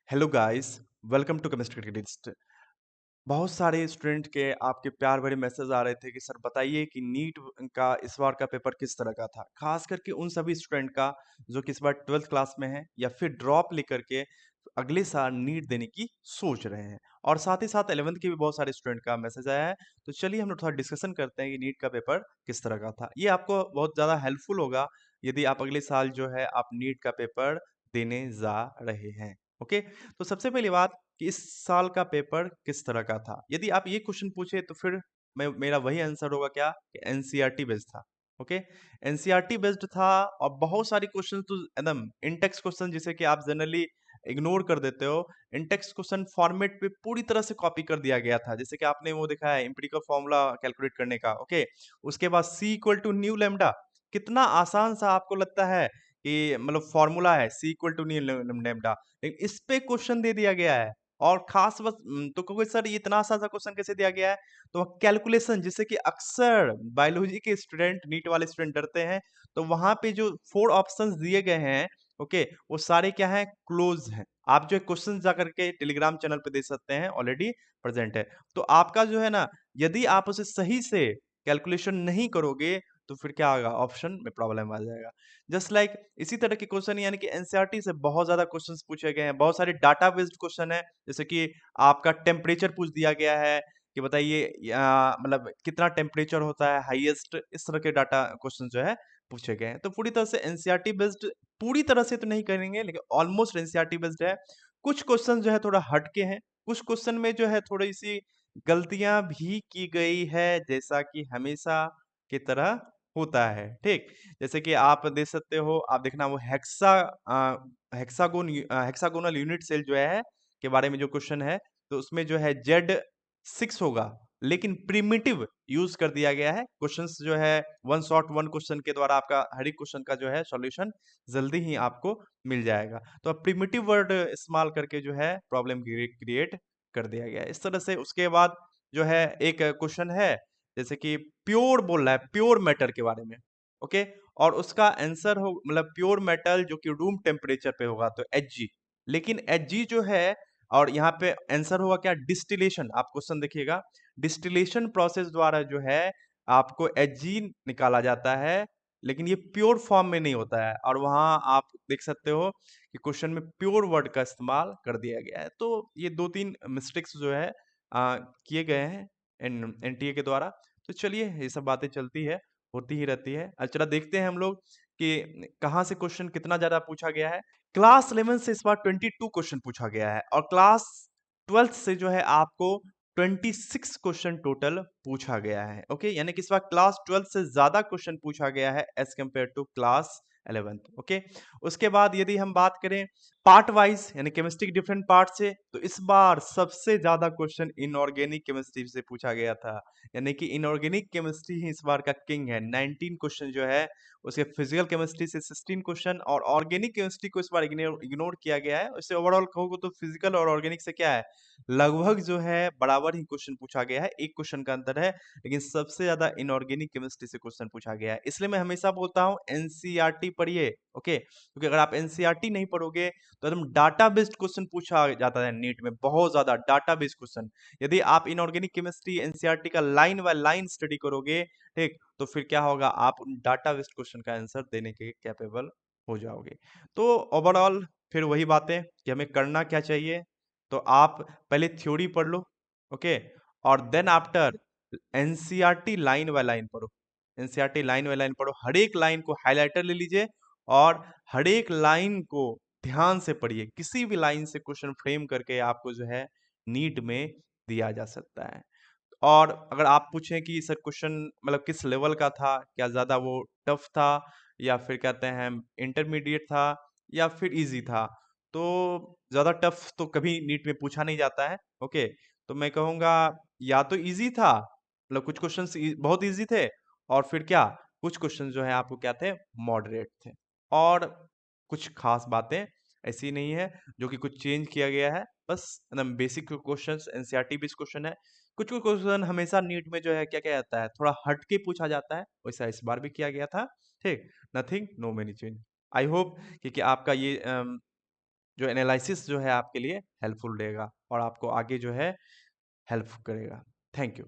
Hello guys, welcome to chemistry credits. बहुत सारे student के आपके प्यार भरे मैसेज आ रहे थे कि सर बताइए कि नीट का इस बार का पेपर किस तरह का था। खास करके उन सभी स्टूडेंट का जो कि इस बार 12th क्लास में है या फिर ड्रॉप लेकर के अगले साल नीट देने की सोच रहे हैं। और साथ ही साथ 11th के भी बहुत सारे स्टूडेंट का मैसेज आया है। तो चलिए हम लोग थोड़ा डिस्कशन करते हैं कि नीट का पेपर किस तरह का था। ये आपको बहुत ज़्यादा हेल्पफुल होगा यदि आप अगले साल जो है आप नीट का पेपर देने जा रहे हैं। ओके, तो सबसे पहली बात कि इस साल का पेपर किस तरह का था? यदि आप ये क्वेश्चन पूछे तो फिर मैं मेरा वही आंसर होगा क्या कि एनसीईआरटी बेस्ड था। ओके, एनसीईआरटी बेस्ड था और बहुत सारी क्वेश्चन तो एकदम इन टेक्स्ट क्वेश्चन जिसे कि आप जनरली इग्नोर कर देते हो, इन टेक्स्ट क्वेश्चन फॉर्मेट पे पूरी तरह से कॉपी कर दिया गया था। जैसे कि आपने वो देखा है एम्पिरिकल फॉर्मूला कैलकुलेट करने का। ओके, उसके बाद सी इक्वल टू न्यू लैम्डा, कितना आसान सा आपको लगता है कि मतलब फॉर्मूला है सी इक्वल टू न्यू लैम्डा, लेकिन इस पे क्वेश्चन दे दिया गया है। और खास बस तो कहोगे सर ये इतना आसान सा क्वेश्चन कैसे दिया गया है? तो कैलकुलेशन जिससे कि अक्सर बायोलॉजी के स्टूडेंट नीट वाले स्टूडेंट डरते हैं, तो वहाँ पे जो 4 ऑप्शंस दिए गए हैं, ओके, वो सारे क्या हैं? क्लोज़ हैं। आप जो क्वेश्चन जा करके टेलीग्राम चैनल पे देख सकते हैं, ऑलरेडी प्रेज़ेंट है। तो आपका जो है ना, यदि आप उसे सही से कैलकुलेशन नहीं करोगे, तो फिर क्या होगा? ऑप्शन में प्रॉब्लम आ जाएगा। जस्ट लाइक इसी तरह के क्वेश्चन यानी कि एनसीईआरटी से बहुत ज़्यादा क्वेश्चंस पूछे गए हैं। बहुत सारे डाटा बेस्ड क्वेश्चन है, जैसे कि आपका टेम्परेचर पूछ दिया गया है कि बताइए मतलब कितना टेम्परेचर होता है हाईएस्ट, इस तरह के डाटा क्वेश्चन जो है पूछे गए हैं। तो पूरी तरह से एनसीईआरटी बेस्ड, पूरी तरह से तो नहीं करेंगे लेकिन ऑलमोस्ट एनसीईआरटी बेस्ड है। कुछ क्वेश्चन जो है थोड़ा हट के हैं, कुछ क्वेश्चन में जो है थोड़ी-सी गलतियाँ भी की गई है, जैसा कि हमेशा की तरह होता है, ठीक? जैसे कि आप देख सकते हो, आप देखना वो हेक्सागोनल यूनिट सेल जो है के बारे में जो क्वेश्चन है, तो उसमें जो है Z6 होगा, लेकिन प्रिमिटिव यूज़ कर दिया गया है। क्वेश्चंस जो है वन शॉट वन क्वेश्चन के द्वारा आपका हर एक क्वेश्चन का जो है सॉल्यूशन जल्दी ही आपको मिल जाएगा। तो अब प्रिमिटिव वर्ड इस्तेमाल करके जो है प्रॉब्लम क्रिएट कर दिया गया है। इस तरह से उसके बाद जो है एक क्वेश्चन है, जैसे कि प्योर बोल रहा है, प्योर मैटर के बारे में, ओके? और उसका आंसर हो मतलब प्योर मेटल जो कि रूम टेम्परेचर पे होगा तो Hg। लेकिन Hg जो है और यहाँ पे आंसर होगा क्या? डिस्टिलेशन। आप क्वेश्चन देखिएगा, डिस्टिलेशन प्रोसेस द्वारा जो है आपको Hg निकाला जाता है, लेकिन ये प्योर फॉर्म में नहीं होता है और वहाँ आप देख सकते हो कि क्वेश्चन में प्योर वर्ड का इस्तेमाल कर दिया गया है। तो ये 2-3 मिस्टेक्स जो है किए गए हैं एनटीए के द्वारा। तो चलिए ये सब बातें चलती है, होती ही रहती है। चला देखते हैं हम लोग कि कहाँ से क्वेश्चन कितना ज़्यादा पूछा गया है। क्लास 11 से इस बार 22 क्वेश्चन पूछा गया है और क्लास 12th से जो है आपको 26 क्वेश्चन टोटल पूछा गया है। ओके, यानी कि इस बार क्लास 12th से ज़्यादा क्वेश्चन पूछा गया है as compare to class 11th। Okay, उसके बाद यदि हम बात करें पार्ट वाइज़ यानी केमिस्ट्री के डिफरेंट पार्ट से, तो इस बार सबसे ज़्यादा क्वेश्चन इनऑर्गेनिक केमिस्ट्री से पूछा गया था। यानी कि इनऑर्गेनिक केमिस्ट्री ही इस बार का किंग है। 19 क्वेश्चन जो है उसके फिजिकल केमिस्ट्री से 16 क्वेश्चन और ऑर्गेनिक केमिस्ट्री को इस बार इग्नोर किया गया है। इससे ओवरऑल कहोगे तो फिजिकल और ऑर्गेनिक से क्या है, लगभग जो है बराबर ही क्वेश्चन पूछा गया है, एक क्वेश्चन का अंतर है, लेकिन सबसे ज्यादा इनऑर्गेनिक केमिस्ट्री से क्वेश्चन पूछा गया है। इसलिए मैं हमेशा बोलता हूँ एनसीईआरटी पढ़िए। ओके, क्योंकि अगर आप एनसीईआरटी नहीं पढ़ोगे तो एकदम डाटा बेस्ड क्वेश्चन पूछा जाता है नीट में, बहुत ज्यादा डाटा बेस्ड क्वेश्चन। यदि आप इनऑर्गेनिक केमिस्ट्री एनसीईआरटी का लाइन बाय लाइन स्टडी करोगे, ठीक, तो फिर क्या होगा, आप उन डाटा बेस्ड क्वेश्चन का आंसर देने के कैपेबल हो जाओगे। तो ओवरऑल फिर वही बातें कि हमें करना क्या चाहिए। तो आप पहले थ्योरी पढ़ लो, ओके, और then after NCERT line by line पढ़ो। एनसीईआरटी लाइन बाय लाइन पढ़ो, हर एक लाइन को हाइलाइटर ले लीजिए और हर एक लाइन को ध्यान से पढ़िए। किसी भी लाइन से क्वेश्चन फ्रेम करके आपको जो है नीट में दिया जा सकता है। और अगर आप पूछें कि सर क्वेश्चन मतलब किस लेवल का था, क्या ज़्यादा वो टफ था या फिर कहते हैं इंटरमीडिएट था या फिर ईज़ी था, तो ज़्यादा टफ तो कभी नीट में पूछा नहीं जाता है, ओके। तो मैं कहूँगा या तो ईज़ी था, मतलब कुछ क्वेश्चंस बहुत ईज़ी थे और फिर क्या, कुछ क्वेश्चन जो है आपको क्या थे, मॉडरेट थे। और कुछ खास बातें ऐसी नहीं है जो कि कुछ चेंज किया गया है, बस एकदम basic questions NCERT based question है। कुछ-कुछ क्वेश्चन हमेशा नीट में जो है क्या-क्या जाता है, थोड़ा हट के पूछा जाता है, वैसा इस बार भी किया गया था, ठीक? Nothing, know many change. I hope कि आपका ये जो एनालिसिस जो है आपके लिए हेल्पफुल रहेगा और आपको आगे जो है हेल्प करेगा। Thank you.